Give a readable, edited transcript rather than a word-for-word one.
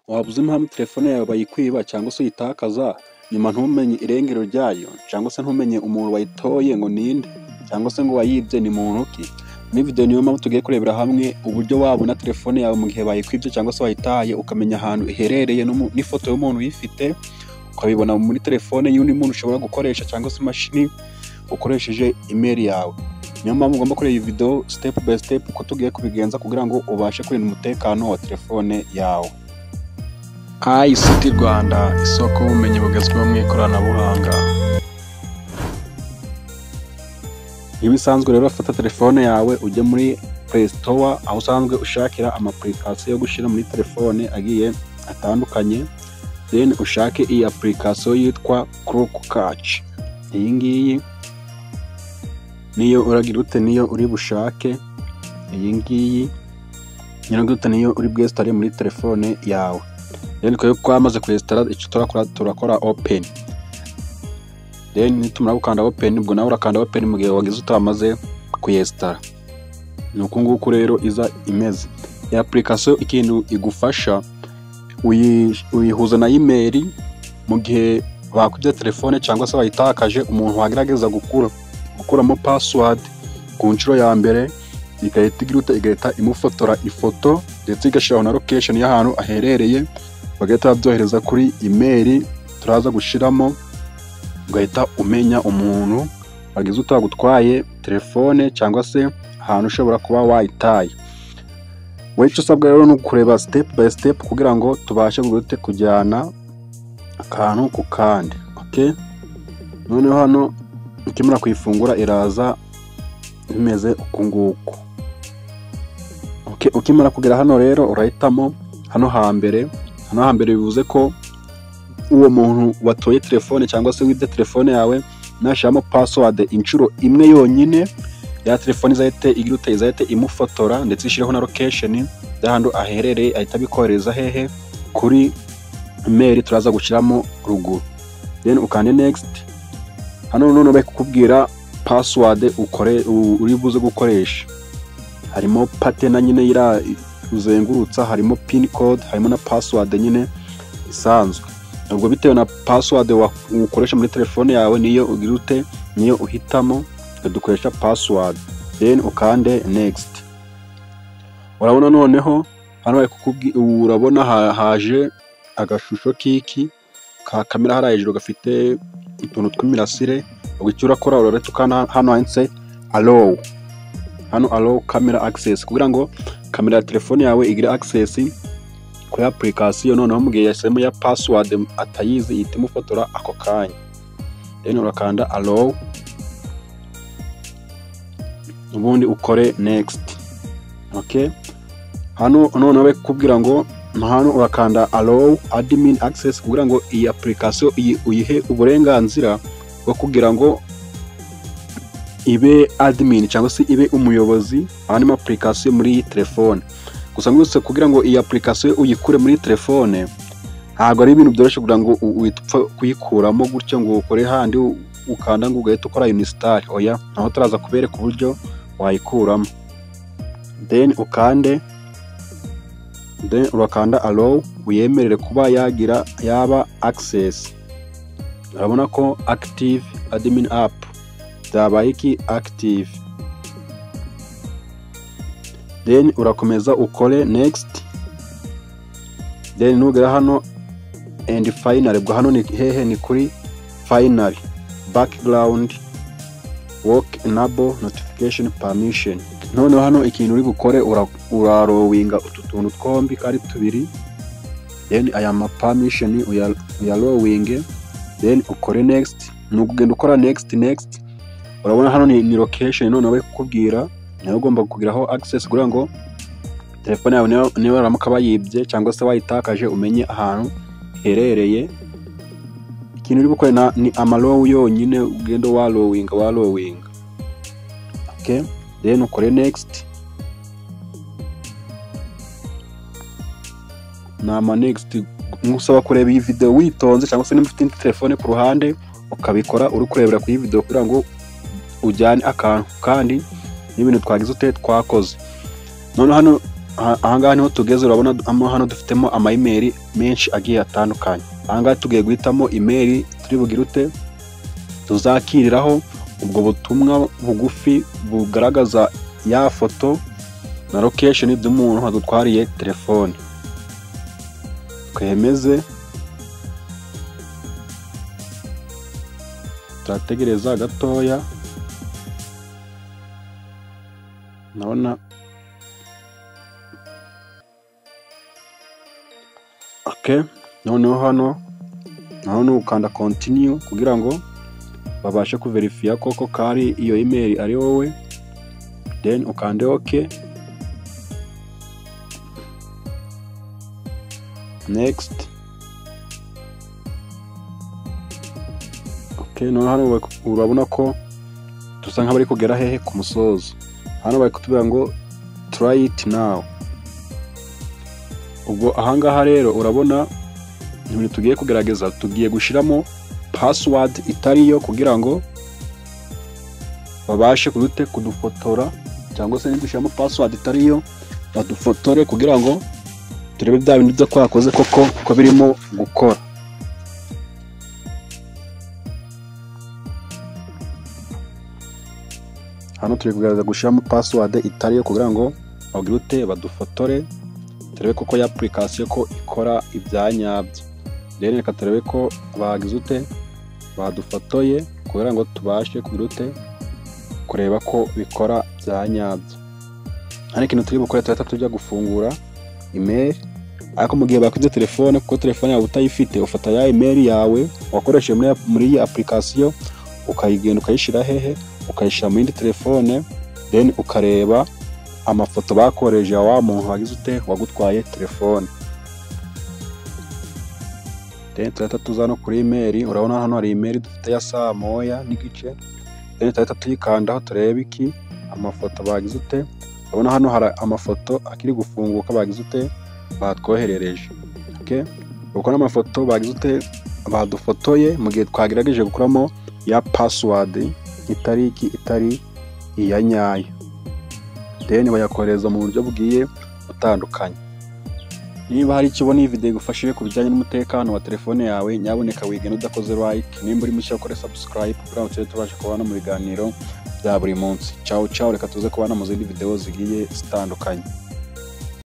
waba uzi impamvu telefone yawe bayikwiba cyangwa se uyitakaza nyuma ntumenye irengero ryayo cyangwa se ntumenye umuntu wayitoye ngo ninde cyangwa se ngo wayibye ni muntu ki? Muri video niyo mpamvu tugiye kurebera hamwe uburyo wabona telefone yawe mu gihe bayikwibye cyangwa se wayitaye, ukamenya ahantu iherereye n'ifoto y'umuntu uyifite ukabibona muri telefone y'undi muntu ushobora gukoresha cyangwa se imashini ukoresheje email yawe. Niyo mpamvu ugomba kureba iyi video step by step uko tugiye kubigenza kugira ngo ubashe kurinda umutekano wa telefone yawe. ICT Rwanda, isoko y'ubumenyi bugezweho mu ikoranabuhanga. Ibisanzwe rero fata telefone yawe ujye muri Play Store aho usanzwe ushakira application yo gushyira muri telefone agiye atandukanye, then ushake iyi application yitwa Clock Catch. Iyi ngiyi niyo uragira ute niyo uri bushake, iyi ngiyi niyo uri bwestare muri telefone yawe. Then ko kwamaze kwestara icyo turakora open. Then nitumara gukanda open ubwo nawe urakanda open mu gihe wagize utamaze kuyestara. Nuko nguko rero iza imeze. Iyi application ikintu igufasha uyihuza na email mu gihe bakubye telefone cyangwa se bayitakaje, umuntu wagerageza gukuramo password ku nshuro ya mbere igahita imufotora ifoto ndetse igashiraho na location y'ahantu aherereye, bagahita babyohereza kuri email turaza gushiramo, ugahita umenya umuntu wagize utagutwaye telefone cyangwa se ahantu ushobora kuba wayitaye. Icyo usabwa rero ni ukureba step by step kugira ngo tubashe kujyana akantu ku kandi. Okay, noneho hano ukimara kuyifungura iraza imeze uku nguku. Okay, ukimara kugera hano rero urahitamo hano hambere bivuze ko uwo muntu watoye telefone cyangwa se wibye telefone yawe nashiramo password inshuro imwe yonyine ya telefone izahite imufotora ndetse ishireho na location y'ahantu aherereye, ahita bikohereza hehe kuri mail turaza gushyiramo ruguru. Then ukande next. Hano none bakubwira password uri buze gukoresha, harimo pattern nyine ira uzengurutsa, harimo pin code, harimo na password nyine isanzwe. Ubwo bitewe na password ukoresha muri telefone yawe niyo ugira ute niyo uhitamo dukoresha password. Then ukande next. Urabona noneho hano urabona haje agashusho kiki ka kamera hara hejuru gafite utuntu tw'imirasire. Ubwo icyo urakora urareta hano handitse allow camera access kugira ngo kamera ya telefone yawe igire access kuri application, noneho mu gihe yasemo ya password atayizi ihita imufotora ako kanya. Then urakanda allow ubundi ukore next. Okay, hano noneho bakubwira ngo hano urakanda allow admin access kugira ngo iyi application uyihe uburenganzira bwo kugira ngo ibe admin cyangwa se ibe umuyobozi hanyuma application muri iyi telefone. Gusa nguse kugira ngo iyi application uyikure muri telefone ntabwo ari ibintu byoroshye kugira ngo uhita kuyikuramo gutyo ngo ukore handi ukanda ngo ugahita ukora uninstall. Oya, naho turaza kubereka uburyo wayikuramo. Then urakanda allow uyemerere kuba yaba access. Urabona ko active admin app byabaye iki active. Then urakomeza ukore next. Then nugera hano and finally, bwo hano ni hehe ni kuri finally background work enable notification permission. None hano ikintu uri bukore urarowinga utu tuntu twombi kari tubiri, then aya ma permission uyarowinge, then ukore next. Nugenda ukora next. Urabona hano ni location none bari kukubwira nayo ugomba kugiraho access kugira ngo telefone yawe niyo baramuka bayibye cyangwa se wayitakaje umenye ahantu herereye. Ikintu uri bukore ni amalow yonyine, ugenda warowinga. Okay, then ukore next. Next nkusaba kureba iyi video witonze cyangwa se nimba ufite telefone ku ruhande ukabikora uri kurebera ku iyi video kugira ngo ujyane akantu kandi n'ibintu twagize twakoze. None hano ahangaha niho tugeze. Urabona hano dufitemo ama email menshi agiye atandukanye. Ahangaha tugiye guhitamo email turi bugire ute tuzakiriraho ubwo butumwa bugufi bugaragaza ya foto na location by'umuntu wadutwariye telefone. Twemeze, turategereza gatoya. Nabona okay, noneho hano ukanda continue kugira ngo babashe kuverifya koko kari iyo email ari wowe, then ukande okay, next. Okay, noneho hano urabona ko dusa nk'abari kugera hehe ku musozo. Hano bari kutubwira ngo try it now. Ubwo ahangaha rero urabona ibintu tugiye kugerageza, tugiye gushiramo password itariyo kugira ngo babashe kudufotora, cyangwa se nidushiramo password itariyo badufotore kugira ngo turebe bya bintu byo twakoze koko ko birimo gukora. Hano turi kugerageza gushiramo password itariyo kugira ngo bagire ute badufotore, turebe koko ya application ko ikora ibyanyabyo. Rero reka turebe ko bagize ute badufotoye kugira ngo tubashe kugira ute kureba ko bikora byanyabyo. Hano ikintu turi bukore tuhita tujya gufungura email, ariko mu gihe bakuze telefone, kuko telefone yawe utayifite, ufata ya email yawe wakoresheje muri iyi application ukayigenda ukayishira hehe, ukayishira mu yindi telefone, then ukareba amafoto bakoreje ya wa muntu wagize ute wagutwaye telefone. Then tuhita tuza no kuri email. Urabona hano hari email dufite ya saa moya n'igice, then tuhita tuyikandaho turebe iki amafoto bagize ute. Urabona hano hari amafoto akiri gufunguka bagize ute batwoherereje. Okay, uko n'amafoto bagize ute badufotoye mu gihe twagerageje gukuramo ya password itari iya nyayo, then bayakoreza mu buryo bugiye butandukanye. Niba hari icyo ubona iyi video igufashije ku bijyanye n'umutekano wa telefone yawe, nyaboneka wigenda udakoze like. Nimba uri mushya ukore subscribe kugira ngo tubashe kubana mu biganiro bya buri munsi. Ciao ciao, reka tuze kubana mu zindi video zigiye zitandukanye.